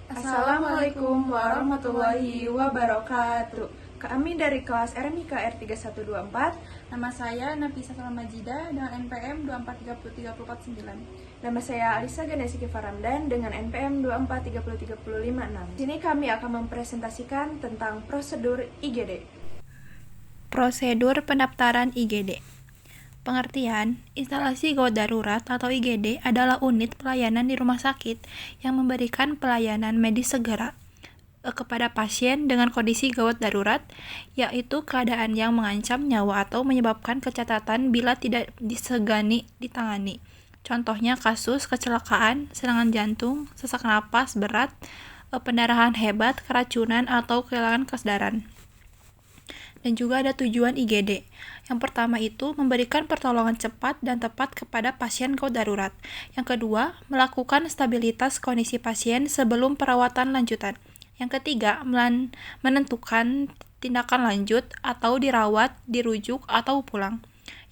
Assalamualaikum warahmatullahi wabarakatuh. Kami dari kelas RMIK R3124. Nama saya Nafisa Majida dengan NPM 2430349. Nama saya Alisa Ganesiki Faramdan dengan NPM 2430356. Di sini kami akan mempresentasikan tentang prosedur IGD. Prosedur pendaftaran IGD. Pengertian, instalasi gawat darurat atau IGD adalah unit pelayanan di rumah sakit yang memberikan pelayanan medis segera kepada pasien dengan kondisi gawat darurat, yaitu keadaan yang mengancam nyawa atau menyebabkan kecacatan bila tidak disegani ditangani. Contohnya kasus kecelakaan, serangan jantung, sesak napas berat, pendarahan hebat, keracunan, atau kehilangan kesadaran. Dan juga ada tujuan IGD. Yang pertama itu memberikan pertolongan cepat dan tepat kepada pasien gawat darurat. Yang kedua, melakukan stabilitas kondisi pasien sebelum perawatan lanjutan. Yang ketiga, menentukan tindakan lanjut atau dirawat, dirujuk, atau pulang.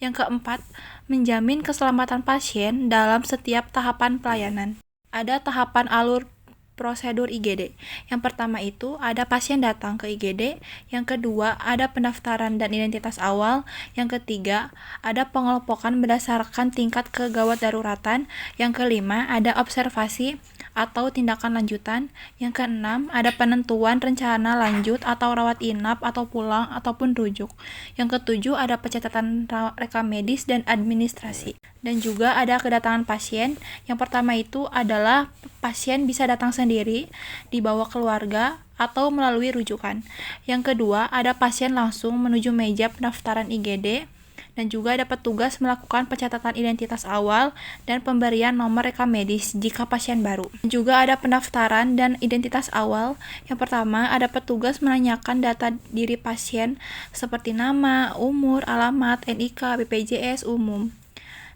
Yang keempat, menjamin keselamatan pasien dalam setiap tahapan pelayanan. Ada tahapan alur prosedur IGD. Yang pertama itu ada pasien datang ke IGD, yang kedua ada pendaftaran dan identitas awal, yang ketiga ada pengelompokan berdasarkan tingkat kegawat daruratan, yang kelima ada observasi atau tindakan lanjutan, yang keenam ada penentuan rencana lanjut atau rawat inap atau pulang ataupun rujuk, yang ketujuh ada pencatatan rekam medis dan administrasi. Dan juga ada kedatangan pasien. Yang pertama itu adalah pasien bisa datang sendiri, dibawa keluarga, atau melalui rujukan. Yang kedua, ada pasien langsung menuju meja pendaftaran IGD, dan juga ada petugas melakukan pencatatan identitas awal dan pemberian nomor rekam medis jika pasien baru. Juga ada pendaftaran dan identitas awal. Yang pertama, ada petugas menanyakan data diri pasien seperti nama, umur, alamat, NIK, BPJS umum.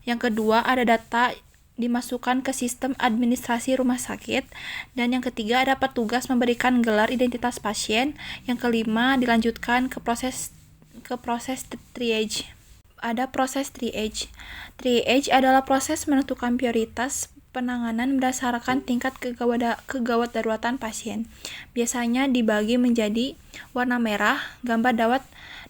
Yang kedua, ada data dimasukkan ke sistem administrasi rumah sakit. Dan yang ketiga, ada petugas memberikan gelar identitas pasien. Yang kelima, dilanjutkan ke proses triage. Ada proses triage. Triage adalah proses menentukan prioritas penanganan berdasarkan tingkat kegawat daruratan pasien. Biasanya dibagi menjadi warna merah, gambar gawat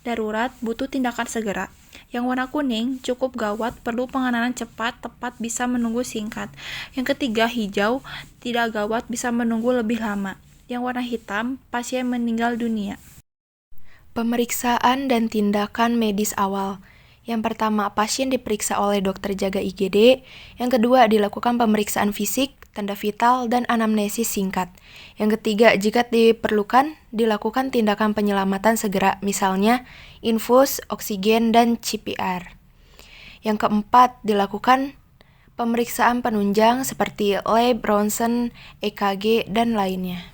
darurat, butuh tindakan segera. Yang warna kuning, cukup gawat, perlu penanganan cepat, tepat, bisa menunggu singkat. Yang ketiga, hijau, tidak gawat, bisa menunggu lebih lama. Yang warna hitam, pasien meninggal dunia. Pemeriksaan dan tindakan medis awal. Yang pertama, pasien diperiksa oleh dokter jaga IGD. Yang kedua, dilakukan pemeriksaan fisik, tanda vital, dan anamnesis singkat. Yang ketiga, jika diperlukan, dilakukan tindakan penyelamatan segera, misalnya infus, oksigen, dan CPR. Yang keempat, dilakukan pemeriksaan penunjang seperti lab, ronsen, EKG, dan lainnya.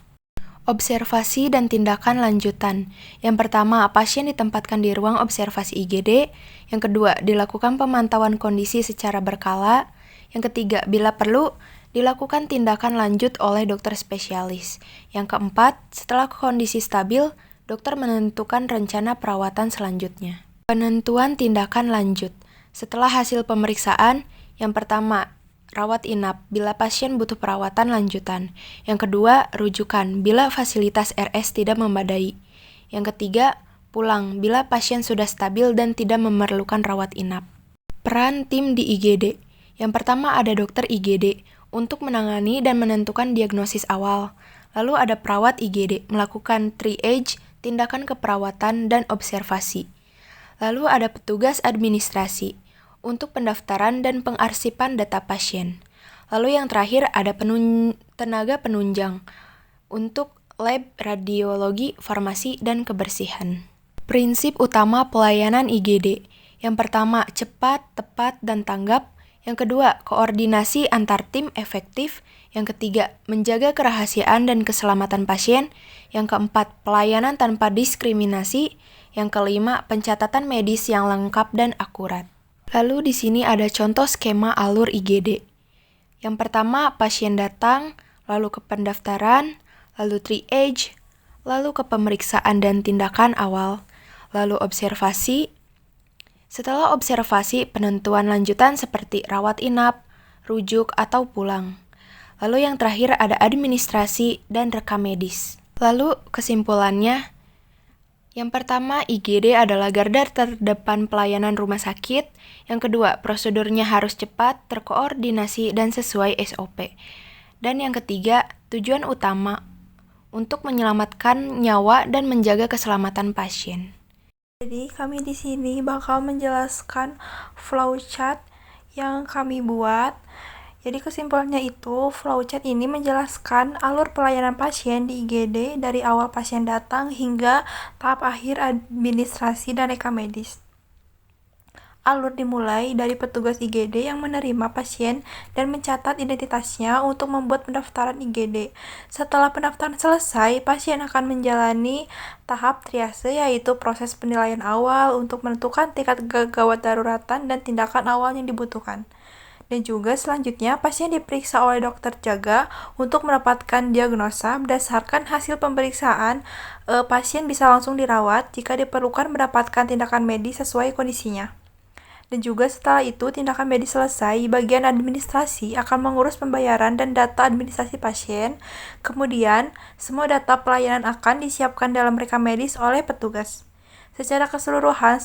Observasi dan tindakan lanjutan. Yang pertama, pasien ditempatkan di ruang observasi IGD. Yang kedua, dilakukan pemantauan kondisi secara berkala. Yang ketiga, bila perlu, dilakukan tindakan lanjut oleh dokter spesialis. Yang keempat, setelah kondisi stabil, dokter menentukan rencana perawatan selanjutnya. Penentuan tindakan lanjut. Setelah hasil pemeriksaan, yang pertama, rawat inap bila pasien butuh perawatan lanjutan. Yang kedua, rujukan bila fasilitas RS tidak memadai. Yang ketiga, pulang bila pasien sudah stabil dan tidak memerlukan rawat inap. Peran tim di IGD. Yang pertama ada dokter IGD untuk menangani dan menentukan diagnosis awal. Lalu ada perawat IGD melakukan triage, tindakan keperawatan dan observasi. Lalu ada petugas administrasi untuk pendaftaran dan pengarsipan data pasien. Lalu yang terakhir ada tenaga penunjang untuk lab, radiologi, farmasi, dan kebersihan. Prinsip utama pelayanan IGD. Yang pertama, cepat, tepat, dan tanggap. Yang kedua, koordinasi antar tim efektif. Yang ketiga, menjaga kerahasiaan dan keselamatan pasien. Yang keempat, pelayanan tanpa diskriminasi. Yang kelima, pencatatan medis yang lengkap dan akurat. Lalu di sini ada contoh skema alur IGD. Yang pertama, pasien datang, lalu ke pendaftaran, lalu triage, lalu ke pemeriksaan dan tindakan awal, lalu observasi. Setelah observasi, penentuan lanjutan seperti rawat inap, rujuk, atau pulang. Lalu yang terakhir ada administrasi dan rekam medis. Lalu kesimpulannya, yang pertama, IGD adalah garda terdepan pelayanan rumah sakit. Yang kedua, prosedurnya harus cepat, terkoordinasi, dan sesuai SOP. Dan yang ketiga, tujuan utama untuk menyelamatkan nyawa dan menjaga keselamatan pasien. Jadi kami di sini bakal menjelaskan flowchart yang kami buat. Jadi kesimpulannya itu, flowchart ini menjelaskan alur pelayanan pasien di IGD dari awal pasien datang hingga tahap akhir administrasi dan rekam medis. Alur dimulai dari petugas IGD yang menerima pasien dan mencatat identitasnya untuk membuat pendaftaran IGD. Setelah pendaftaran selesai, pasien akan menjalani tahap triase, yaitu proses penilaian awal untuk menentukan tingkat gawat daruratan dan tindakan awal yang dibutuhkan. Dan juga selanjutnya, pasien diperiksa oleh dokter jaga untuk mendapatkan diagnosa. Berdasarkan hasil pemeriksaan, pasien bisa langsung dirawat jika diperlukan mendapatkan tindakan medis sesuai kondisinya. Dan juga setelah itu, tindakan medis selesai, bagian administrasi akan mengurus pembayaran dan data administrasi pasien. Kemudian, semua data pelayanan akan disiapkan dalam rekam medis oleh petugas. Secara keseluruhan,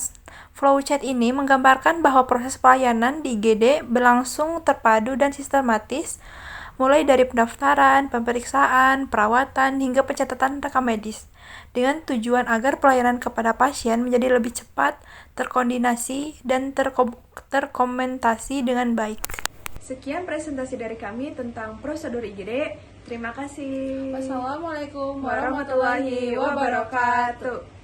flowchart ini menggambarkan bahwa proses pelayanan di IGD berlangsung terpadu dan sistematis, mulai dari pendaftaran, pemeriksaan, perawatan, hingga pencatatan rekam medis, dengan tujuan agar pelayanan kepada pasien menjadi lebih cepat, terkoordinasi, dan terkomentasi dengan baik. Sekian presentasi dari kami tentang prosedur IGD. Terima kasih. Wassalamualaikum warahmatullahi wabarakatuh.